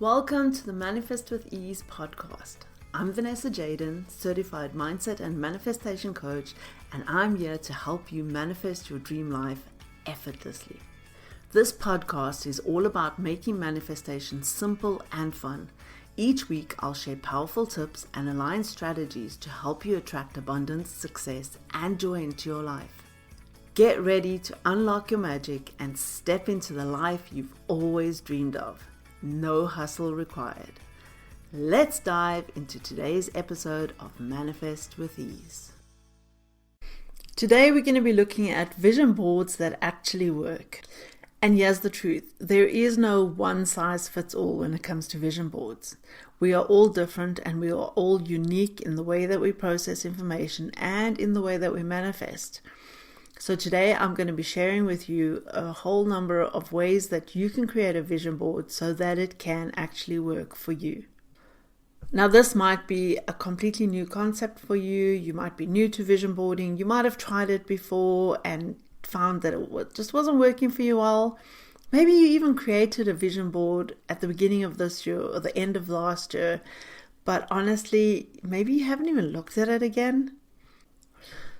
Welcome to the Manifest with Ease podcast. I'm Vanessa Jaden, certified mindset and manifestation coach, and I'm here to help you manifest your dream life effortlessly. This podcast is all about making manifestation simple and fun. Each week, I'll share powerful tips and aligned strategies to help you attract abundance, success, and joy into your life. Get ready to unlock your magic and step into the life you've always dreamed of. No hustle required. Let's dive into today's episode of Manifest with Ease. Today we're going to be looking at vision boards that actually work. And here's the truth. There is no one size fits all when it comes to vision boards. We are all different and we are all unique in the way that we process information and in the way that we manifest. So today I'm going to be sharing with you a whole number of ways that you can create a vision board so that it can actually work for you. Now this might be a completely new concept for you. You might be new to vision boarding. You might have tried it before and found that it just wasn't working for you well. Maybe you even created a vision board at the beginning of this year or the end of last year. But honestly, maybe you haven't even looked at it again.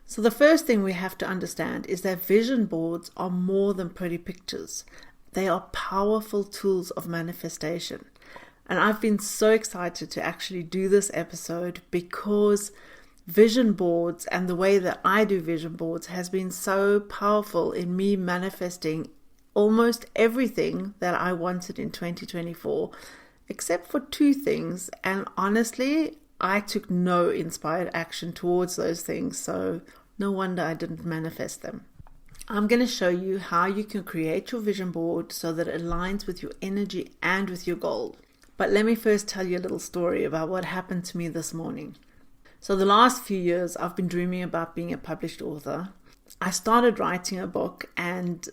So the first thing we have to understand is that vision boards are more than pretty pictures. They are powerful tools of manifestation. And I've been so excited to actually do this episode because vision boards and the way that I do vision boards has been so powerful in me manifesting almost everything that I wanted in 2024, except for two things. And honestly, I took no inspired action towards those things, so no wonder I didn't manifest them. I'm going to show you how you can create your vision board so that it aligns with your energy and with your goal. But let me first tell you a little story about what happened to me this morning. So the last few years, I've been dreaming about being a published author. I started writing a book and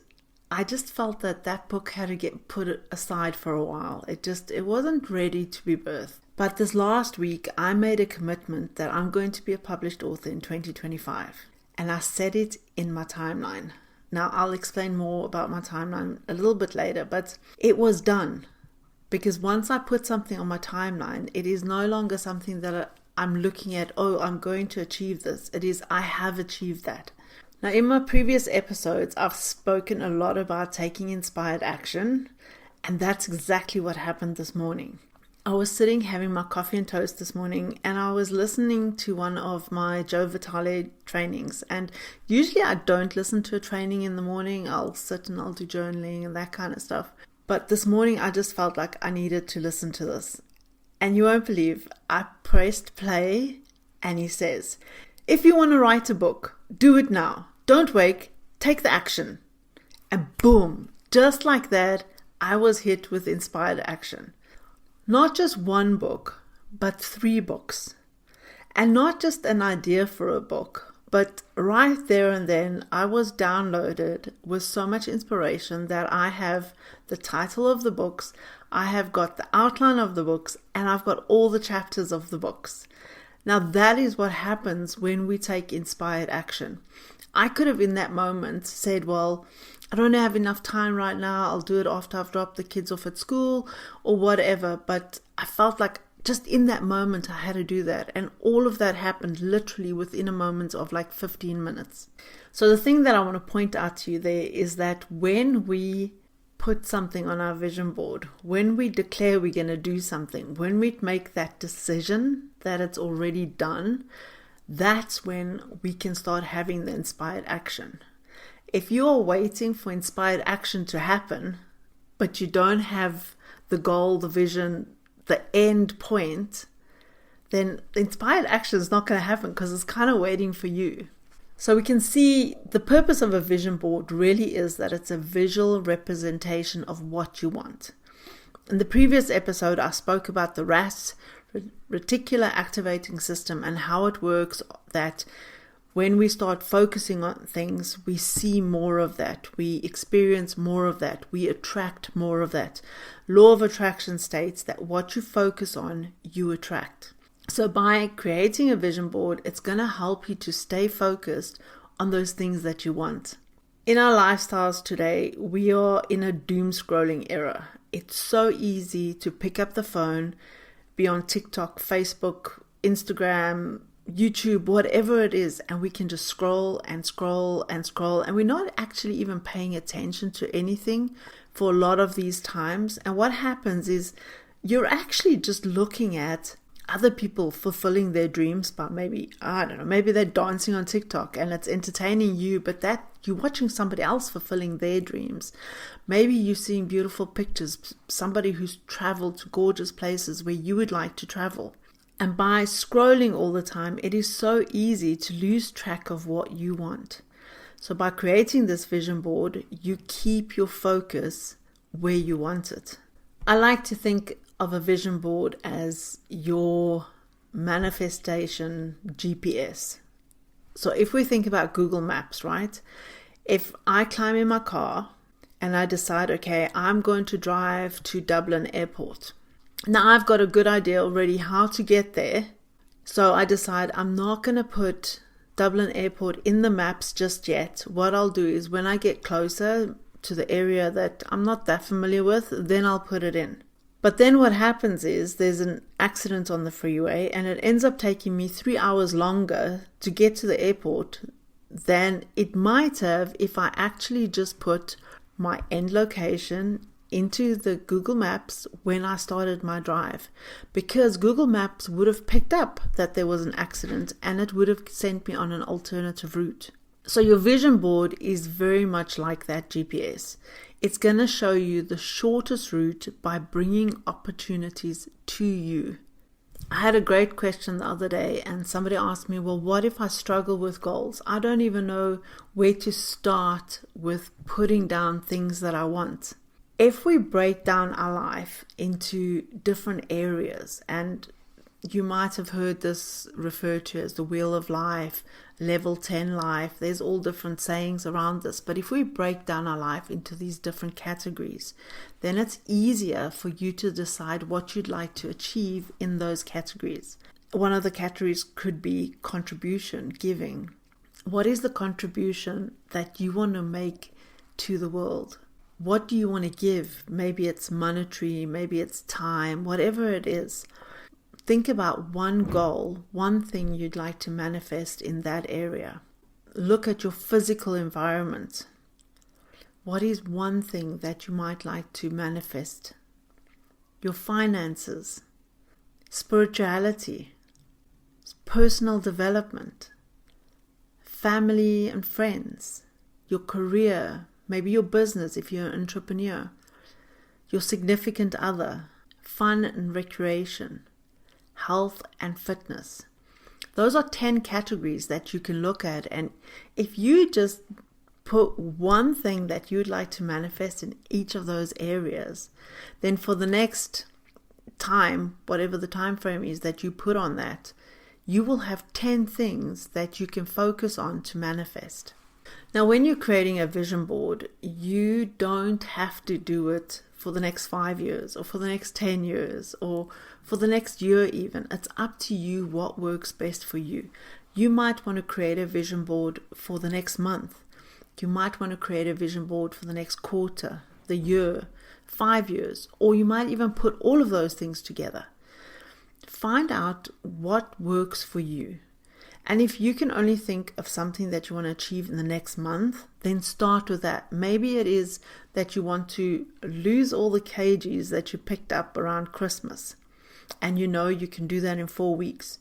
I just felt that book had to get put aside for a while. It wasn't ready to be birthed. But this last week, I made a commitment that I'm going to be a published author in 2025. And I set it in my timeline. Now, I'll explain more about my timeline a little bit later, but it was done. Because once I put something on my timeline, it is no longer something that I'm looking at, I'm going to achieve this. It is, I have achieved that. Now, in my previous episodes, I've spoken a lot about taking inspired action. And that's exactly what happened this morning. I was sitting having my coffee and toast this morning and I was listening to one of my Joe Vitale trainings. And usually I don't listen to a training in the morning. I'll sit and I'll do journaling and that kind of stuff. But this morning I just felt like I needed to listen to this. And you won't believe, I pressed play and he says, if you want to write a book, do it now. Don't wait, take the action. And boom, just like that, I was hit with inspired action. Not just one book, but 3 books. And not just an idea for a book, but right there and then I was downloaded with so much inspiration that I have the title of the books, I have got the outline of the books, and I've got all the chapters of the books. Now that is what happens when we take inspired action. I could have in that moment said, well, I don't have enough time right now. I'll do it after I've dropped the kids off at school or whatever. But I felt like just in that moment I had to do that. And all of that happened literally within a moment of like 15 minutes. So the thing that I want to point out to you there is that when we put something on our vision board, when we declare we're going to do something, when we make that decision that it's already done, that's when we can start having the inspired action. If you are waiting for inspired action to happen, but you don't have the goal, the vision, the end point, then the inspired action is not going to happen because it's kind of waiting for you. So we can see the purpose of a vision board really is that it's a visual representation of what you want. In the previous episode, I spoke about the RAS, reticular activating system, and how it works, that when we start focusing on things, we see more of that. We experience more of that. We attract more of that. Law of attraction states that what you focus on, you attract. So by creating a vision board, it's going to help you to stay focused on those things that you want. In our lifestyles today, we are in a doom scrolling era. It's so easy to pick up the phone, be on TikTok, Facebook, Instagram, YouTube, whatever it is, and we can just scroll and scroll and scroll, and we're not actually even paying attention to anything for a lot of these times. And what happens is you're actually just looking at other people fulfilling their dreams by maybe they're dancing on TikTok and it's entertaining you, but that you're watching somebody else fulfilling their dreams. Maybe you're seeing beautiful pictures, somebody who's traveled to gorgeous places where you would like to travel. And by scrolling all the time, it is so easy to lose track of what you want. So by creating this vision board, you keep your focus where you want it. I like to think of a vision board as your manifestation GPS. So if we think about Google Maps, right? If I climb in my car and I decide, okay, I'm going to drive to Dublin Airport. Now I've got a good idea already how to get there. So I decide I'm not going to put Dublin Airport in the maps just yet. What I'll do is when I get closer to the area that I'm not that familiar with, then I'll put it in. But then what happens is there's an accident on the freeway and it ends up taking me 3 hours longer to get to the airport than it might have if I actually just put my end location into the Google Maps when I started my drive, because Google Maps would have picked up that there was an accident and it would have sent me on an alternative route. So your vision board is very much like that GPS. It's going to show you the shortest route by bringing opportunities to you. I had a great question the other day and somebody asked me, well, what if I struggle with goals? I don't even know where to start with putting down things that I want. If we break down our life into different areas, and you might have heard this referred to as the wheel of life, level 10 life, there's all different sayings around this. But if we break down our life into these different categories, then it's easier for you to decide what you'd like to achieve in those categories. One of the categories could be contribution, giving. What is the contribution that you want to make to the world? What do you want to give? Maybe it's monetary, maybe it's time, whatever it is. Think about one goal, one thing you'd like to manifest in that area. Look at your physical environment. What is one thing that you might like to manifest? Your finances, spirituality, personal development, family and friends, your career, maybe your business if you're an entrepreneur, your significant other, fun and recreation, health and fitness. Those are 10 categories that you can look at, and if you just put one thing that you'd like to manifest in each of those areas, then for the next time, whatever the time frame is that you put on that, you will have 10 things that you can focus on to manifest. Now, when you're creating a vision board, you don't have to do it for the next 5 years or for the next 10 years or for the next year even. It's up to you what works best for you. You might want to create a vision board for the next month. You might want to create a vision board for the next quarter, the year, 5 years, or you might even put all of those things together. Find out what works for you. And if you can only think of something that you want to achieve in the next month, then start with that. Maybe it is that you want to lose all the kgs that you picked up around Christmas. And you know you can do that in 4 weeks.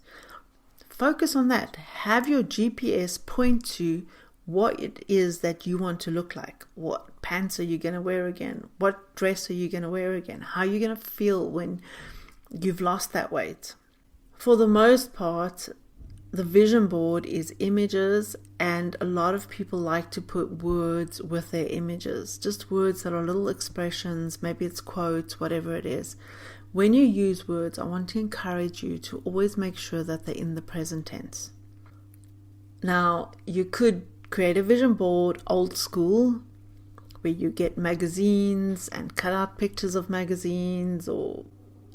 Focus on that. Have your GPS point to what it is that you want to look like. What pants are you going to wear again? What dress are you going to wear again? How are you going to feel when you've lost that weight? For the most part, the vision board is images, and a lot of people like to put words with their images, just words that are little expressions, maybe it's quotes, whatever it is. When you use words, I want to encourage you to always make sure that they're in the present tense. Now, you could create a vision board old school, where you get magazines and cut out pictures of magazines, or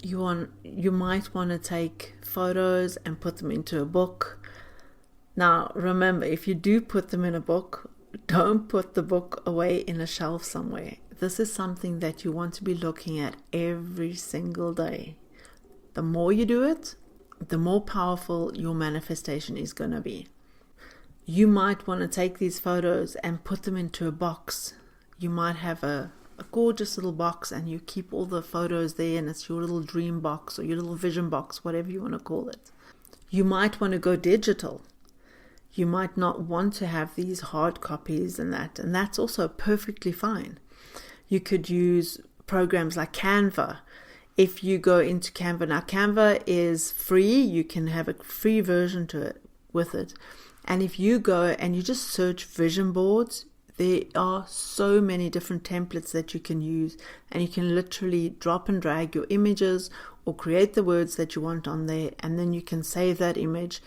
you might want to take photos and put them into a book. Now, remember, if you do put them in a book, don't put the book away in a shelf somewhere. this is something that you want to be looking at every single day. The more you do it, the more powerful your manifestation is going to be. You might want to take these photos and put them into a box. You might have a gorgeous little box and you keep all the photos there, and it's your little dream box or your little vision box, whatever you want to call it. You might want to go digital. You might not want to have these hard copies and that's also perfectly fine. You could use programs like Canva. If you go into Canva, now Canva is free, you can have a free version with it. And if you go and you just search vision boards, there are so many different templates that you can use, and you can literally drop and drag your images or create the words that you want on there, and then you can save that image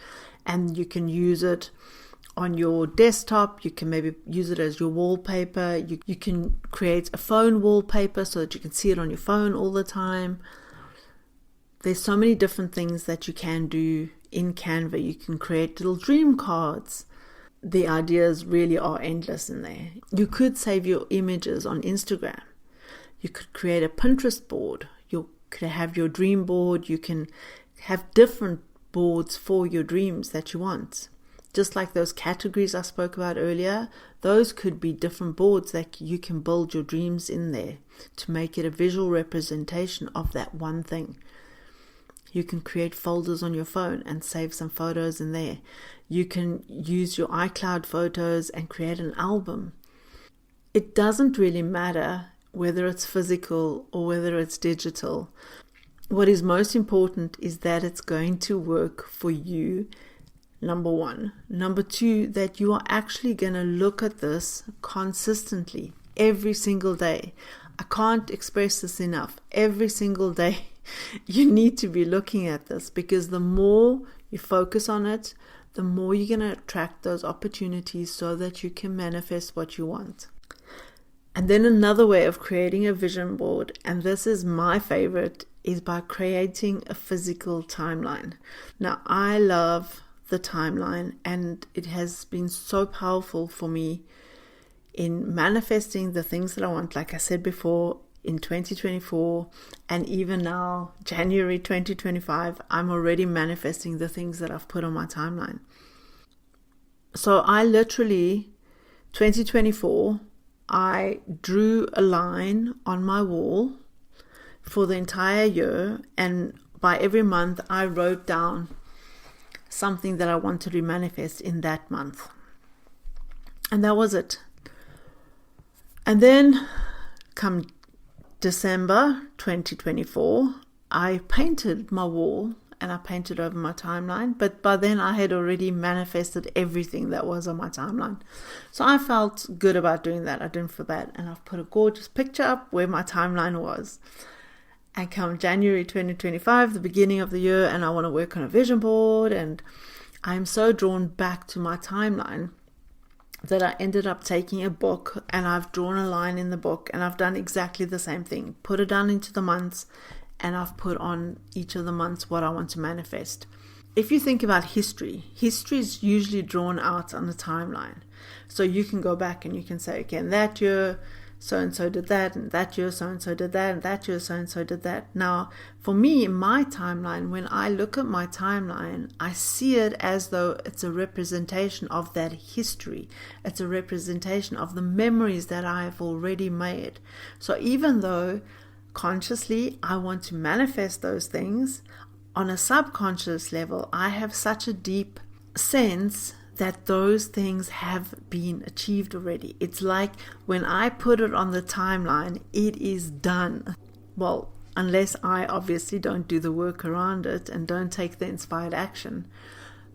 and you can use it on your desktop. You can maybe use it as your wallpaper. You can create a phone wallpaper so that you can see it on your phone all the time. There's so many different things that you can do in Canva. You can create little dream cards. The ideas really are endless in there. You could save your images on Instagram. You could create a Pinterest board. You could have your dream board. You can have different boards for your dreams that you want. Just like those categories I spoke about earlier, those could be different boards that you can build your dreams in there to make it a visual representation of that one thing. You can create folders on your phone and save some photos in there. You can use your iCloud photos and create an album. It doesn't really matter whether it's physical or whether it's digital. What is most important is that it's going to work for you, number one. Number two, that you are actually going to look at this consistently every single day. I can't express this enough. Every single day you need to be looking at this, because the more you focus on it, the more you're going to attract those opportunities so that you can manifest what you want. And then another way of creating a vision board, and this is my favorite, is by creating a physical timeline. Now, I love the timeline, and it has been so powerful for me in manifesting the things that I want. Like I said before, in 2024 and even now, January 2025, I'm already manifesting the things that I've put on my timeline. So I literally, 2024, I drew a line on my wall for the entire year, and by every month I wrote down something that I wanted to manifest in that month. And that was it. And then come December 2024, I painted my wall and I painted over my timeline, but by then I had already manifested everything that was on my timeline. So I felt good about doing that. I didn't feel bad, and I've put a gorgeous picture up where my timeline was. And come January 2025, the beginning of the year, and I want to work on a vision board, and I'm so drawn back to my timeline that I ended up taking a book and I've drawn a line in the book, and I've done exactly the same thing. Put it down into the months, and I've put on each of the months what I want to manifest. If you think about history is usually drawn out on the timeline. So you can go back and you can say, okay, in that year, so-and-so did that, and that year so-and-so did that, and that year so-and-so did that. Now, for me, my timeline, when I look at my timeline, I see it as though it's a representation of that history. It's a representation of the memories that I have already made. So even though consciously I want to manifest those things, on a subconscious level, I have such a deep sense that those things have been achieved already. It's like when I put it on the timeline, it is done. Well, unless I obviously don't do the work around it and don't take the inspired action.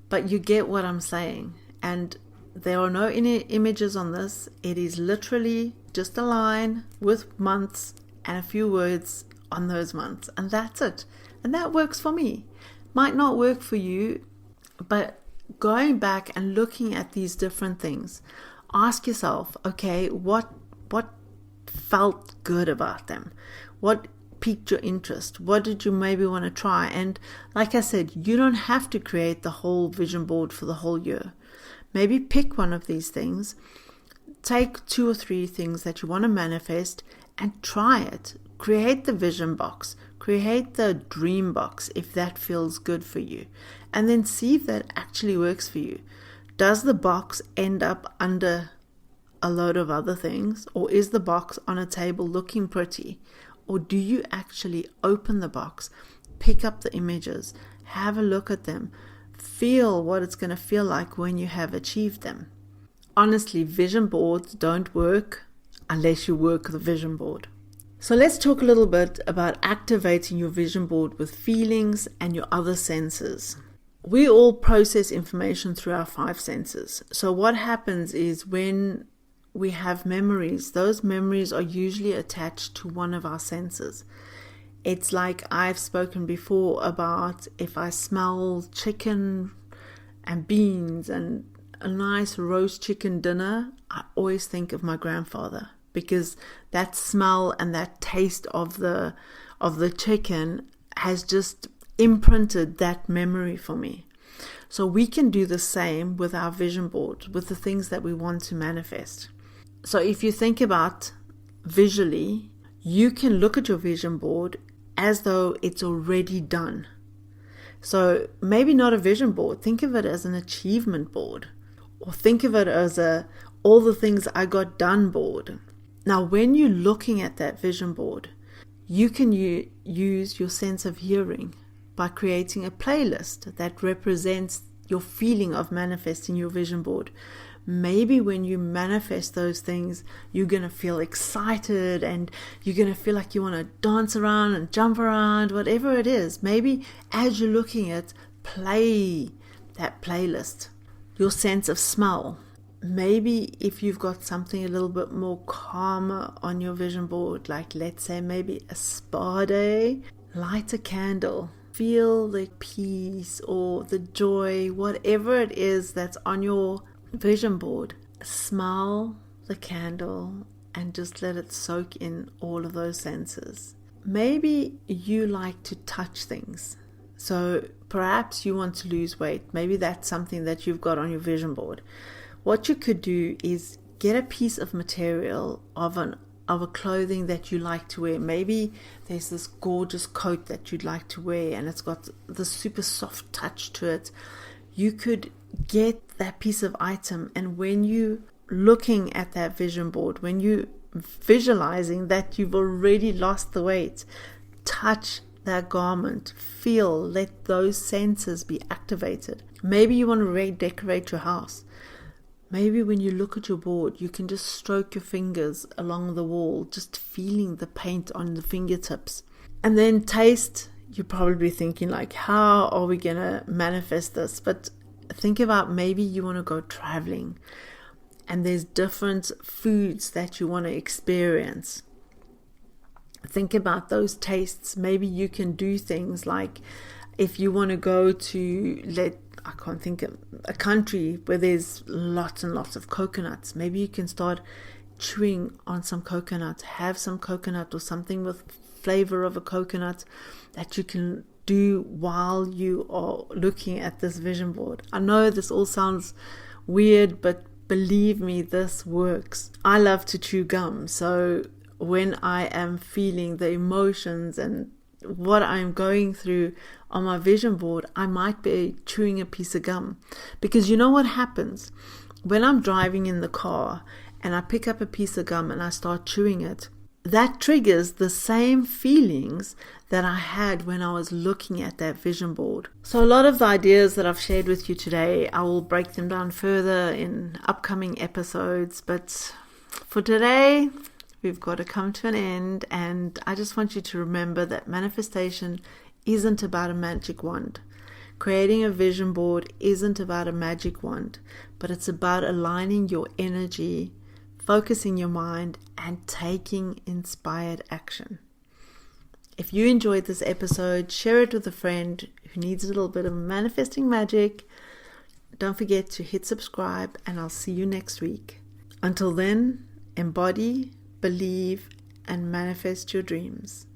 But you get what I'm saying. And there are no images on this. It is literally just a line with months and a few words on those months. And that's it. And that works for me. Might not work for you, but going back and looking at these different things, ask yourself, okay, what felt good about them? What piqued your interest? What did you maybe want to try? And like I said, you don't have to create the whole vision board for the whole year. Maybe pick one of these things, take 2 or 3 things that you want to manifest, and try it. Create the vision box. Create the dream box if that feels good for you. And then see if that actually works for you. Does the box end up under a load of other things? Or is the box on a table looking pretty? Or do you actually open the box, pick up the images, have a look at them, feel what it's going to feel like when you have achieved them? Honestly, vision boards don't work unless you work the vision board. So let's talk a little bit about activating your vision board with feelings and your other senses. We all process information through our 5 senses. So what happens is when we have memories, those memories are usually attached to one of our senses. It's like I've spoken before about if I smell chicken and beans and a nice roast chicken dinner, I always think of my grandfather, because that smell and that taste of the chicken has just imprinted that memory for me. So we can do the same with our vision board, with the things that we want to manifest. So if you think about visually, you can look at your vision board as though it's already done. So maybe not a vision board, think of it as an achievement board, or think of it as all the things I got done board. Now, when you're looking at that vision board, you can use your sense of hearing by creating a playlist that represents your feeling of manifesting your vision board. Maybe when you manifest those things, you're going to feel excited and you're going to feel like you want to dance around and jump around, whatever it is. Maybe as you're looking at, play that playlist. Your sense of smell. Maybe if you've got something a little bit more calmer on your vision board, like let's say maybe a spa day, light a candle, feel the peace or the joy, whatever it is that's on your vision board. Smell the candle and just let it soak in all of those senses. Maybe you like to touch things. So perhaps you want to lose weight. Maybe that's something that you've got on your vision board. What you could do is get a piece of material of a clothing that you like to wear. Maybe there's this gorgeous coat that you'd like to wear and it's got the super soft touch to it. You could get that piece of item, and when you looking at that vision board, when you visualizing that you've already lost the weight, touch that garment, feel, let those senses be activated. Maybe you want to redecorate your house. Maybe when you look at your board, you can just stroke your fingers along the wall, just feeling the paint on the fingertips. And then taste, you're probably thinking like, how are we going to manifest this? But think about maybe you want to go traveling and there's different foods that you want to experience. Think about those tastes. Maybe you can do things like if you want to go to, I can't think of a country where there's lots and lots of coconuts. Maybe you can start chewing on some coconut, have some coconut or something with flavor of a coconut that you can do while you are looking at this vision board. I know this all sounds weird, but believe me, this works. I love to chew gum, so when I am feeling the emotions and what I'm going through on my vision board, I might be chewing a piece of gum. Because you know what happens? When I'm driving in the car and I pick up a piece of gum and I start chewing it, that triggers the same feelings that I had when I was looking at that vision board. So a lot of the ideas that I've shared with you today, I will break them down further in upcoming episodes. But for today, we've got to come to an end, and I just want you to remember that manifestation isn't about a magic wand. Creating a vision board isn't about a magic wand, but it's about aligning your energy, focusing your mind, and taking inspired action. If you enjoyed this episode, share it with a friend who needs a little bit of manifesting magic. Don't forget to hit subscribe, and I'll see you next week. Until then, embody, believe, and manifest your dreams.